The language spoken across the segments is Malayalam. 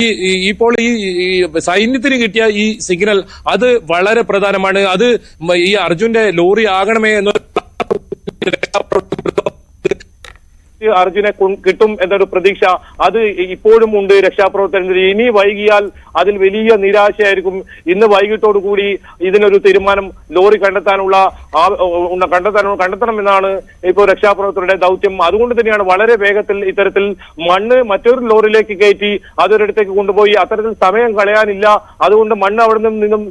ഇപ്പോൾ ഈ സൈന്യത്തിന് കിട്ടിയ ഈ സിഗ്നൽ അത് വളരെ പ്രധാനമാണ്. അത് ഈ അർജുന്റെ ലോറി ആകണമേ എന്ന് അർജുനെ കിട്ടും എന്നൊരു പ്രതീക്ഷ അത് ഇപ്പോഴും ഉണ്ട് രക്ഷാപ്രവർത്തനത്തിൽ. ഇനി വൈകിയാൽ അതിൽ വലിയ നിരാശയായിരിക്കും. ഇന്ന് വൈകിട്ടോടുകൂടി ഇതിനൊരു തീരുമാനം ലോറി കണ്ടെത്തണമെന്നാണ് ഇപ്പോൾ രക്ഷാപ്രവർത്തകരുടെ ദൗത്യം. അതുകൊണ്ട് തന്നെയാണ് വളരെ വേഗത്തിൽ ഇത്തരത്തിൽ മണ്ണ് മറ്റൊരു ലോറിയിലേക്ക് കയറ്റി അതൊരിടത്തേക്ക് കൊണ്ടുപോയി. അത്തരത്തിൽ സമയം കളയാനില്ല. അതുകൊണ്ട് മണ്ണ് അവിടെ നിന്നും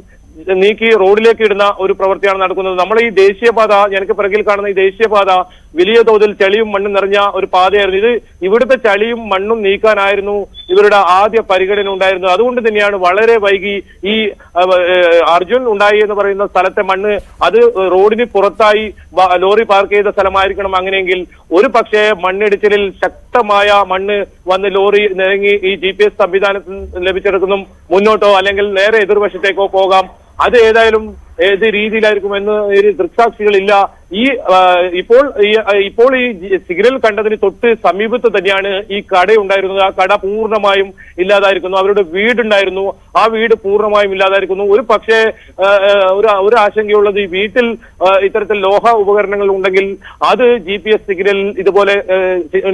നീക്കി റോഡിലേക്ക് ഇടുന്ന ഒരു പ്രവൃത്തിയാണ് നടക്കുന്നത്. നമ്മൾ ഈ ദേശീയപാത, എനിക്ക് പിറകിൽ കാണുന്ന ഈ ദേശീയപാത വലിയ തോതിൽ ചെളിയും മണ്ണും നിറഞ്ഞ ഒരു പാതയായിരുന്നു. ഇവിടുത്തെ ചളിയും മണ്ണും നീക്കാനായിരുന്നു ഇവരുടെ ആദ്യ പരിഗണന ഉണ്ടായിരുന്നത്. അതുകൊണ്ട് തന്നെയാണ് വളരെ വൈകി ഈ അർജുൻ ഉണ്ടായി എന്ന് പറയുന്ന സ്ഥലത്തെ മണ്ണ് അത് റോഡിന് പുറത്തായി ലോറി പാർക്ക് ചെയ്ത സ്ഥലമായിരിക്കണം. അങ്ങനെയെങ്കിൽ ഒരു പക്ഷേ മണ്ണിടിച്ചിലിൽ ശക്തമായ മണ്ണ് വന്ന് ലോറി നിരങ്ങി ഈ GPS സംവിധാനത്തിൽ ലഭിച്ചെടുക്കുന്നു മുന്നോട്ടോ അല്ലെങ്കിൽ നേരെ എതിർവശത്തേക്കോ പോകാം. അത് ഏതായാലും ഏത് രീതിയിലായിരിക്കുമെന്ന് ദൃക്സാക്ഷികളില്ല. ഇപ്പോൾ ഈ സിഗ്നൽ കണ്ടതിന് തൊട്ട് സമീപത്ത് തന്നെയാണ് ഈ കട ഉണ്ടായിരുന്നത്. ആ കട പൂർണ്ണമായും ഇല്ലാതായിരിക്കുന്നു. അവരുടെ വീടുണ്ടായിരുന്നു, ആ വീട് പൂർണ്ണമായും ഇല്ലാതായിരിക്കുന്നു. ഒരു പക്ഷേ ഒരു ആശങ്കയുള്ളത് ഈ വീട്ടിൽ ഇത്തരത്തിൽ ലോഹ ഉപകരണങ്ങൾ ഉണ്ടെങ്കിൽ അത് GPS സിഗ്നൽ ഇതുപോലെ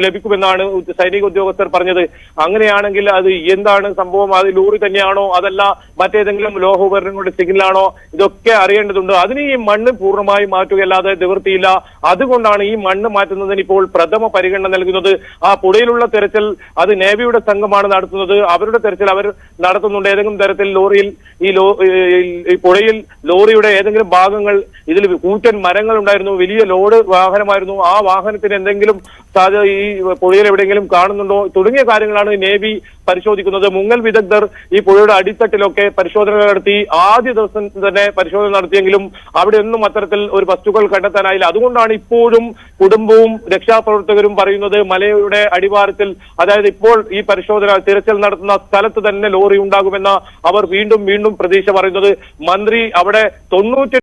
ലഭിക്കുമെന്നാണ് സൈനിക ഉദ്യോഗസ്ഥർ പറഞ്ഞത്. അങ്ങനെയാണെങ്കിൽ അത് എന്താണ് സംഭവം? അത് ലോറി തന്നെയാണോ അതല്ല മറ്റേതെങ്കിലും ലോഹ ഉപകരണങ്ങളുടെ സിഗ്നലാണോ? ഇതൊക്കെ അറിയേണ്ടതുണ്ട്. അതിന് ഈ മണ്ണ് പൂർണ്ണമായി മാറ്റുകയല്ലാതെ നിവൃത്തിയില്ല. അതുകൊണ്ടാണ് ഈ മണ്ണ് മാറ്റുന്നതിന് ഇപ്പോൾ പ്രഥമ പരിഗണന നൽകുന്നത്. ആ പുഴയിലുള്ള തെരച്ചിൽ അത് നേവിയുടെ സംഘമാണ് നടത്തുന്നത്. അവരുടെ തെരച്ചിൽ അവർ നടത്തുന്നുണ്ട്. ഏതെങ്കിലും തരത്തിൽ ലോറിയിൽ ഈ പുഴയിൽ ലോറിയുടെ ഏതെങ്കിലും ഭാഗങ്ങൾ ഇതിൽ കൂറ്റൻ മരങ്ങൾ ഉണ്ടായിരുന്നു, വലിയ ലോഡ് വാഹനമായിരുന്നു, ആ വാഹനത്തിന് എന്തെങ്കിലും സാധ്യത ഈ പുഴയിൽ എവിടെയെങ്കിലും കാണുന്നുണ്ടോ തുടങ്ങിയ കാര്യങ്ങളാണ് നേവി പരിശോധിക്കുന്നത്. മുങ്ങൽ വിദഗ്ധർ ഈ പുഴയുടെ അടിത്തട്ടിലൊക്കെ പരിശോധന നടത്തി. ആദ്യ ദിവസം തന്നെ പരിശോധന നടത്തിയെങ്കിലും അവിടെ ഒന്നും അത്തരത്തിൽ ഒരു വസ്തുക്കൾ കണ്ടെത്താനായില്ല. അതുകൊണ്ടാണ് ഇപ്പോഴും കുടുംബവും രക്ഷാപ്രവർത്തകരും പറയുന്നത് മലയുടെ അടിവാരത്തിൽ, അതായത് ഇപ്പോൾ ഈ പരിശോധന തിരച്ചിൽ നടത്തുന്ന സ്ഥലത്ത് തന്നെ ലോറി ഉണ്ടാകുമെന്ന അവർ വീണ്ടും പ്രതീക്ഷ പറയുന്നത്. മന്ത്രി അവിടെ 90